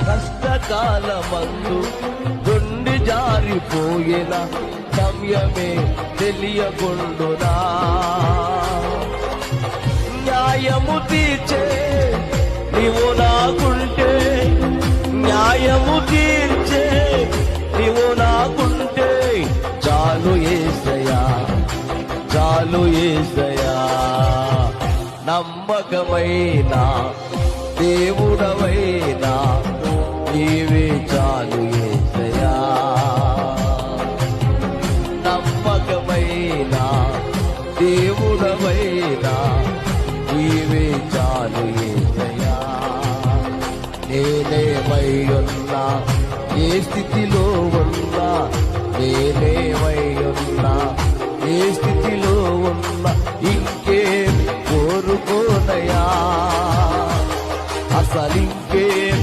కష్టకాలమందు గుండి జారిపోయిన సమయమే తెలియకుండునా. న్యాయము తీర్చే నీవు నాకుంటే, న్యాయము తీర్చే నీవు నాకుంటే చాలు యేసయ్యా, చాలు యేసయ్యా. నమ్మకమైన దేవుడవైనా నీవే చాలు యేసయ్యా. నమ్మకమైన దేవుడవైనా నీవే చాలు యేసయ్యా. నేనేమై ఉన్నా, ఏ స్థితిలో ఉన్నా, నేనేమై ఉన్నా, ఏ స్థితిలో ఉన్నా ఇంకేం కోరుకోనయా, అసలింకేం